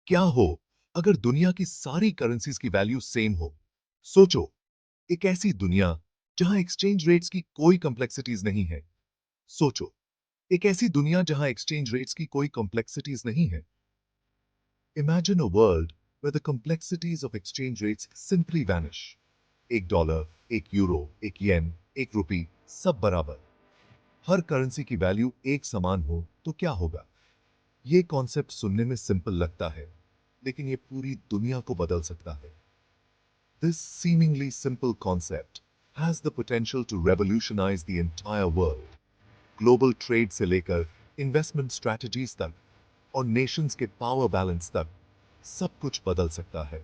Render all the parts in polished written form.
क्या हो अगर दुनिया की सारी करेंसीज की वैल्यू सेम हो? सोचो, एक ऐसी दुनिया जहां एक्सचेंज रेट्स की कोई कॉम्प्लेक्सिटीज नहीं है। सोचो, एक ऐसी दुनिया जहां एक्सचेंज रेट्स की कोई कॉम्प्लेक्सिटीज नहीं है। Imagine a world where the complexities of exchange rates simply vanish. एक डॉलर, एक यूरो, एक येन, एक रुपी, सब बराबर। हर करेंसी की वैल्यू एक समान हो तो क्या होगा? ये कॉन्सेप्ट सुनने में सिंपल लगता है, लेकिन ये पूरी दुनिया को बदल सकता है। This seemingly simple concept has the potential to revolutionize the entire world. Global trade से लेकर इन्वेस्टमेंट स्ट्रैटेजीज तक और नेशंस के पावर बैलेंस तक सब कुछ बदल सकता है।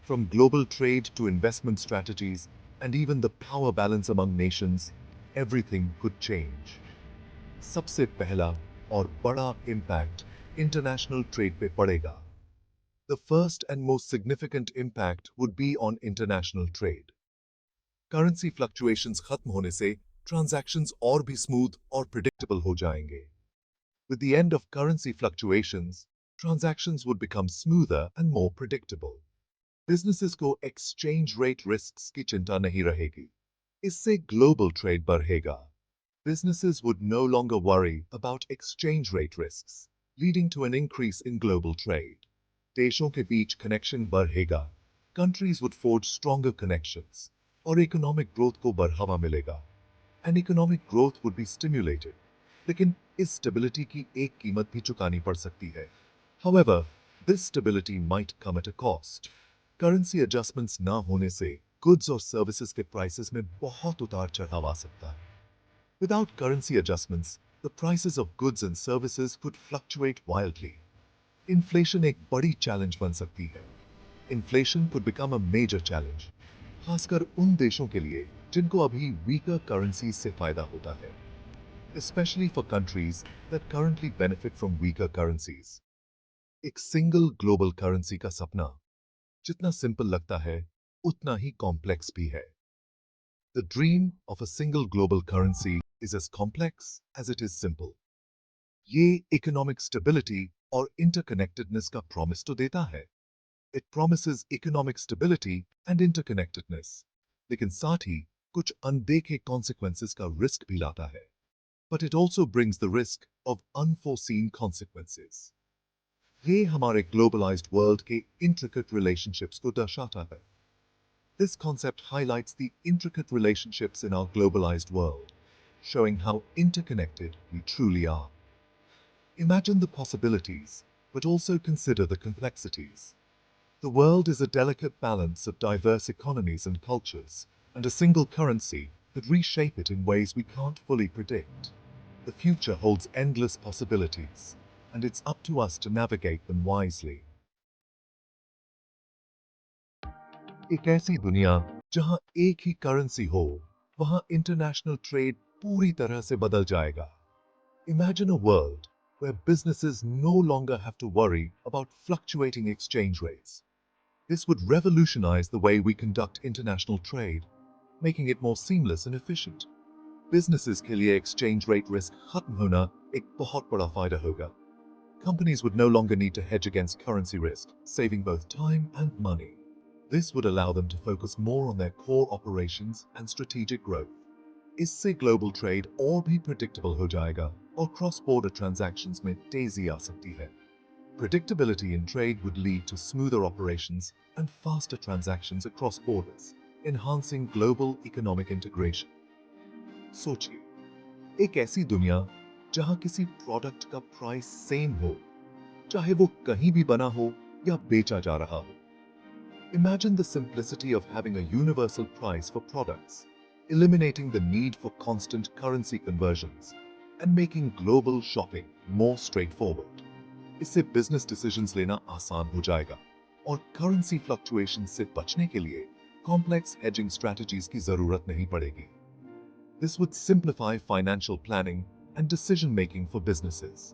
From global trade to investment strategies and even the power balance among nations, everything could change. सबसे पहला और बड़ा इम्पैक्ट इंटरनेशनल ट्रेड पे पड़ेगा। The first and most significant impact would be on international trade. Currency fluctuations खत्म होने से transactions और भी smooth और predictable हो जाएंगे। With the end of currency fluctuations, transactions would become smoother and more predictable. Businesses को exchange rate risks की चिंता नहीं रहेगी। इससे global trade बढ़ेगा। Businesses would no longer worry about exchange rate risks, leading to an increase in global trade. देशों के बीच connection बढ़ेगा, countries would forge stronger connections, और economic growth को बढ़ावा मिलेगा। And economic growth would be stimulated. लेकिन इस stability की एक कीमत भी चुकानी पड़ सकती है। However, this stability might come at a cost. Currency adjustments ना होने से goods और services के prices में बहुत उतार चढ़ाव आ सकता है। Without currency adjustments, the prices of goods and services could fluctuate wildly. Inflation एक बड़ी चैलेंज बन सकती है। Inflation could become a major challenge, खासकर उन देशों के लिए जिनको अभी weaker currencies से फायदा होता है, especially for countries that currently benefit from weaker currencies. एक सिंगल ग्लोबल करेंसी का सपना जितना सिंपल लगता है, उतना ही कॉम्प्लेक्स भी है। The dream of a single global currency is as complex as it is simple. ये इकोनॉमिक स्टेबिलिटी और इंटरकनेक्टेडनेस का प्रॉमिस तो देता है। It promises economic stability and interconnectedness, लेकिन साथ ही कुछ अनदेखे consequences का रिस्क भी लाता है। But it also brings the risk of unforeseen consequences. ये हमारे globalized world के intricate relationships को दर्शाता है। This concept highlights the intricate relationships in our globalized world, showing how interconnected we truly are. Imagine the possibilities, but also consider the complexities. The world is a delicate balance of diverse economies and cultures, and a single currency could reshape it in ways we can't fully predict. The future holds endless possibilities, and it's up to us to navigate them wisely. एक ऐसी दुनिया जहां एक ही currency हो, वहां international trade पूरी तरह से बदल जाएगा। Imagine a world where businesses no longer have to worry about fluctuating exchange rates. This would revolutionize the way we conduct international trade, making it more seamless and efficient. Businesses के लिए exchange rate risk खत्म होना एक बहुत बड़ा फायदा होगा. Companies would no longer need to hedge against currency risk, saving both time and money. This would allow them to focus more on their core operations and strategic growth. इससे global trade और भी predictable हो जाएगा और cross-border transactions में तेजी आ सकती है. Predictability in trade would lead to smoother operations and faster transactions across borders, enhancing global economic integration. सोचिए, एक ऐसी दुनिया जहां किसी प्रोडक्ट का प्राइस सेम हो, चाहे वो कहीं भी बना हो या बेचा जा रहा हो. Imagine the simplicity of having a universal price for products, eliminating the need for constant currency conversions, and making global shopping more straightforward. इससे बिजनेस डिसीजंस लेना आसान हो जाएगा और करेंसी फ्लक्चुएशन से बचने के लिए कॉम्प्लेक्स हेजिंग स्ट्रेटजीज की जरूरत नहीं पड़ेगी. This would simplify financial planning and decision making for businesses,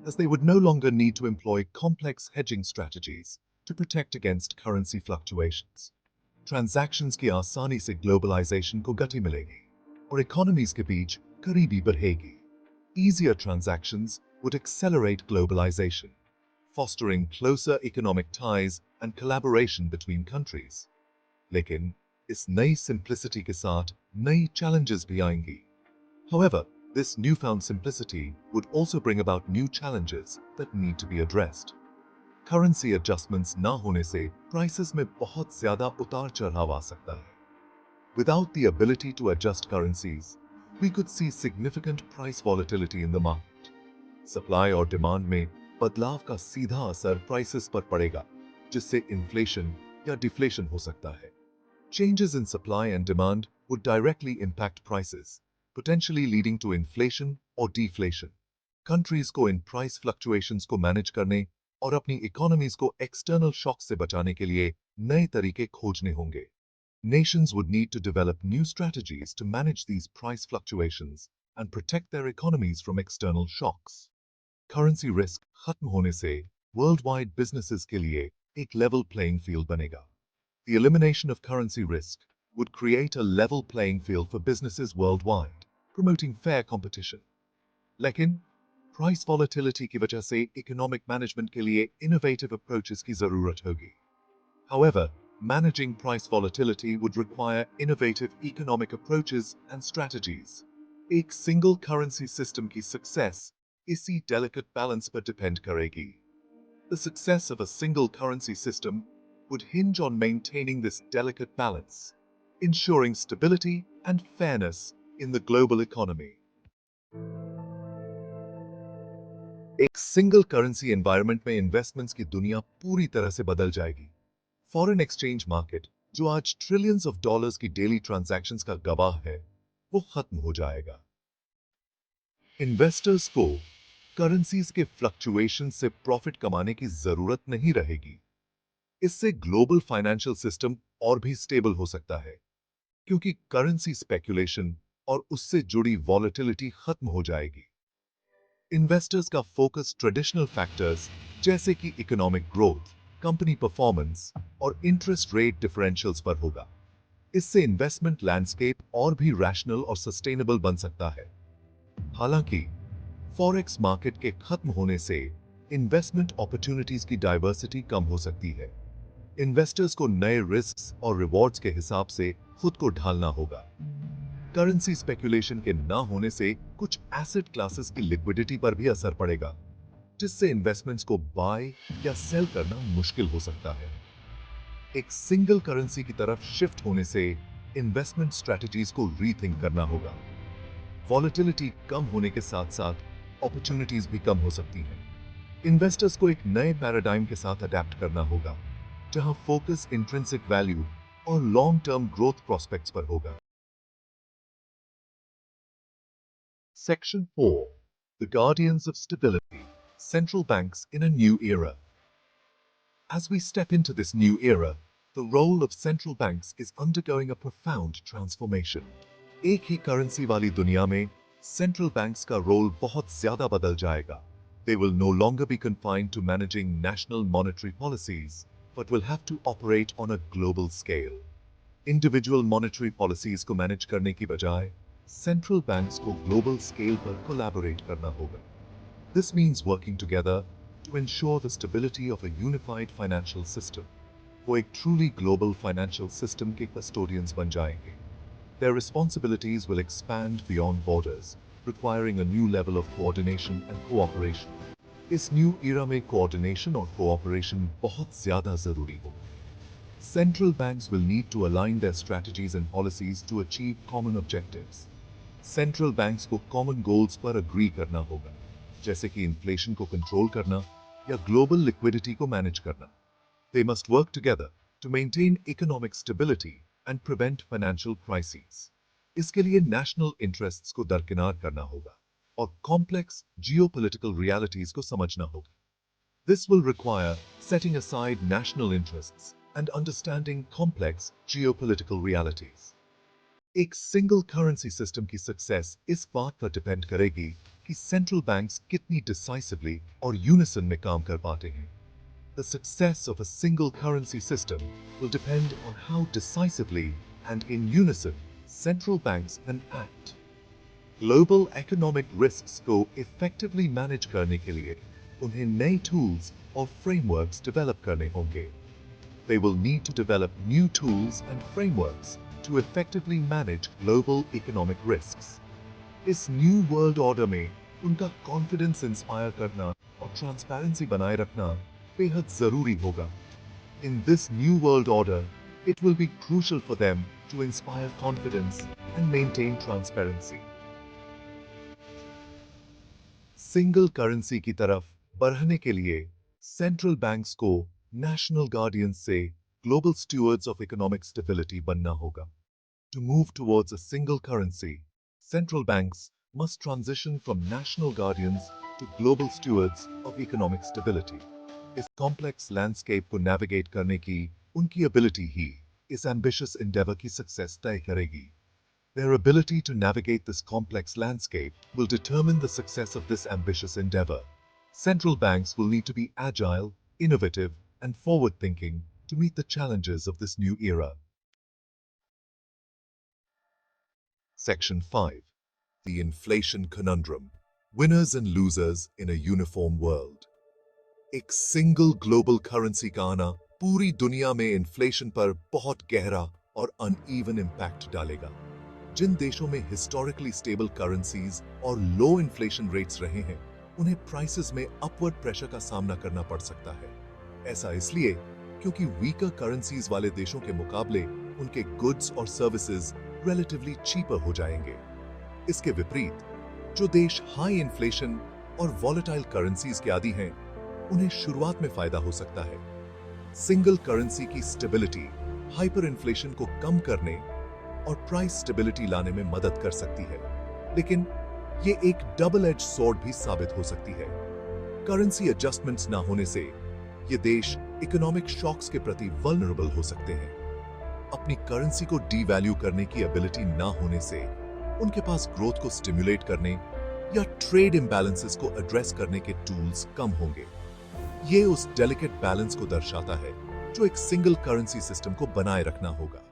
as they would no longer need to employ complex hedging strategies to protect against currency fluctuations. Transactions की आसानी से globalization को गति मिलेगी और economies के बीच करीबी बढ़ेगी. Easier transactions would accelerate globalization, fostering closer economic ties and collaboration between countries. लेकिन इस नई simplicity के साथ नई challenges भी आएंगी. However, this newfound simplicity would also bring about new challenges that need to be addressed. Currency adjustments ना होने से prices में बहुत ज़्यादा उतार चढ़ाव आ सकता है. Without the ability to adjust currencies, we could see significant price volatility in the market. Supply और demand में बदलाव का सीधा असर prices पर पड़ेगा, जिससे inflation या deflation हो सकता है. Changes in supply and demand would directly impact prices, potentially leading to inflation or deflation. Countries को इन price fluctuations को manage करने और अपनी economies को external shocks से बचाने के लिए नए तरीके खोजने होंगे. Nations would need to develop new strategies to manage these price fluctuations and protect their economies from external shocks. Currency risk खत्म होने से worldwide businesses के लिए एक level playing field बनेगा. The elimination of currency risk would create a level playing field for businesses worldwide, promoting fair competition. लेकिन price volatility की वजह से economic management के लिए innovative approaches की जरूरत होगी. However, managing price volatility would require innovative economic approaches and strategies. एक single currency system की success इसी delicate balance पर depend करेगी. The success of a single currency system would hinge on maintaining this delicate balance, ensuring stability and fairness in the global economy. एक single currency environment में investments की दुनिया पूरी तरह से बदल जाएगी. फॉरेन एक्सचेंज मार्केट, जो आज ट्रिलियंस ऑफ डॉलर्स की डेली ट्रांजैक्शंस का गवाह है, वो खत्म हो जाएगा. इन्वेस्टर्स को करेंसीज के फ्लक्चुएशन से प्रॉफिट कमाने की जरूरत नहीं रहेगी. इससे ग्लोबल फाइनेंशियल सिस्टम और भी स्टेबल हो सकता है, क्योंकि करेंसी स्पेकुलेशन और उससे जुड़ी वॉलेटिलिटी खत्म हो जाएगी. इन्वेस्टर्स का फोकस ट्रेडिशनल फैक्टर्स जैसे कि इकोनॉमिक ग्रोथ, कंपनी परफॉर्मेंस और इंटरेस्ट रेट डिफरेंशियल्स पर होगा. इससे इन्वेस्टमेंट लैंडस्केप और भी रैशनल और सस्टेनेबल बन सकता है. हालांकि फॉरेक्स मार्केट के खत्म होने से इन्वेस्टमेंट अपॉर्चुनिटीज की डाइवर्सिटी कम हो सकती है. इन्वेस्टर्स को नए रिस्क्स और रिवॉर्ड्स के हिसाब से खुद को ढालना होगा. करेंसी स्पेकुलेशन के ना होने से कुछ एसेट क्लासेस की लिक्विडिटी पर भी असर पड़ेगा, जिससे इन्वेस्टमेंट्स को बाय या सेल करना मुश्किल हो सकता है. एक सिंगल करेंसी की तरफ शिफ्ट होने से इन्वेस्टमेंट स्ट्रेटजीज को रीथिंक करना होगा. वॉलेटिलिटी कम होने के साथ साथ अपॉर्चुनिटीज भी कम हो सकती हैं. इन्वेस्टर्स को एक नए पैराडाइम के साथ अडेप्ट करना होगा, जहां फोकस इंट्रिंसिक वैल्यू और लॉन्ग टर्म ग्रोथ प्रोस्पेक्ट्स पर होगा. Section 4. The Guardians of Stability. Central banks in a new era. As we step into this new era, the role of central banks is undergoing a profound transformation. एक ही currency वाली दुनिया में central banks का role बहुत ज्यादा बदल जाएगा. They will no longer be confined to managing national monetary policies, but will have to operate on a global scale. Individual monetary policies को manage करने की बजाय central banks को global scale पर collaborate करना होगा. This means working together to ensure the stability of a unified financial system. वो एक truly global financial system के custodians बन जाएंगे. Their responsibilities will expand beyond borders, requiring a new level of coordination and cooperation. इस new era में coordination और cooperation बहुत ज़्यादा ज़रूरी होगा. Central banks will need to align their strategies and policies to achieve common objectives. Central banks को common goals पर agree करना होगा, जैसे कि inflation को control करना या global liquidity को manage करना. They must work together to maintain economic stability and prevent financial crises. इसके लिए national interests को दरकिनार करना होगा और complex geopolitical realities को समझना होगा. This will require setting aside national interests and understanding complex geopolitical realities. एक सिंगल करेंसी सिस्टम की सक्सेस इस बात पर डिपेंड करेगी कि सेंट्रल बैंक्स कितनी डिसाइसिवली और यूनिसन में काम कर पाते हैं. The success of a single currency system will depend on how decisively and in unison central banks can act. Global economic risks को effectively manage करने के लिए उन्हें नए टूल्स और फ्रेमवर्क्स डेवलप करने होंगे। They will need to develop new tools and frameworks to effectively manage global economic risks. इस न्यू वर्ल्ड ऑर्डर में उनका कॉन्फिडेंस इंस्पायर करना और ट्रांसपेरेंसी बनाए रखना बेहद जरूरी होगा। In this new world order, it will be crucial for them to inspire confidence and maintain transparency. Single currency की तरफ बढ़ने के लिए सेंट्रल बैंक्स को नेशनल गार्डियंस से ग्लोबल स्टूवर्ड्स ऑफ इकोनॉमिक स्टेबिलिटी बनना होगा। To move towards a single currency, central banks must transition from national guardians to global stewards of economic stability. इस complex landscape को navigate करने की उनकी ability ही इस ambitious endeavor की success तय करेगी। Their ability to navigate this complex landscape will determine the success of this ambitious endeavor. Central banks will need to be agile, innovative, and forward-thinking to meet the challenges of this new era. Section 5. The Inflation Conundrum. Winners and Losers in a Uniform World. एक single global currency का आना पूरी दुनिया में inflation पर बहुत गहरा और अनइवन इम्पैक्ट डालेगा। जिन देशों में हिस्टोरिकली स्टेबल करेंसीज और लो इन्फ्लेशन रेट्स रहे हैं, उन्हें प्राइसेस में अपवर्ड प्रेशर का सामना करना पड़ सकता है। ऐसा इसलिए क्योंकि वीकर करेंसीज वाले देशों के मुकाबले उनके गुड्स और सर्विसेज रिलेटिवली चीपर हो जाएंगे। इसके विपरीत जो देश हाई इन्फ्लेशन और वॉलेटाइल करेंसीज के आदी हैं, उन्हें शुरुआत में फायदा हो सकता है। सिंगल करेंसी की स्टेबिलिटी हाइपर इन्फ्लेशन को कम करने और प्राइस स्टेबिलिटी लाने में मदद कर सकती है, लेकिन ये एक डबल एज स्वॉर्ड भी साबित हो सकती है। करेंसी एडजस्टमेंट्स ना होने से ये देश इकोनॉमिक शॉक्स के प्रति वल्नरेबल हो सकते हैं। अपनी करेंसी को डीवैल्यू करने की एबिलिटी ना होने से उनके पास ग्रोथ को स्टिमुलेट करने या ट्रेड इम्बैलेंसेस को एड्रेस करने के टूल्स कम होंगे। ये उस डेलिकेट बैलेंस को दर्शाता है जो एक सिंगल करेंसी सिस्टम को बनाए रखना होगा।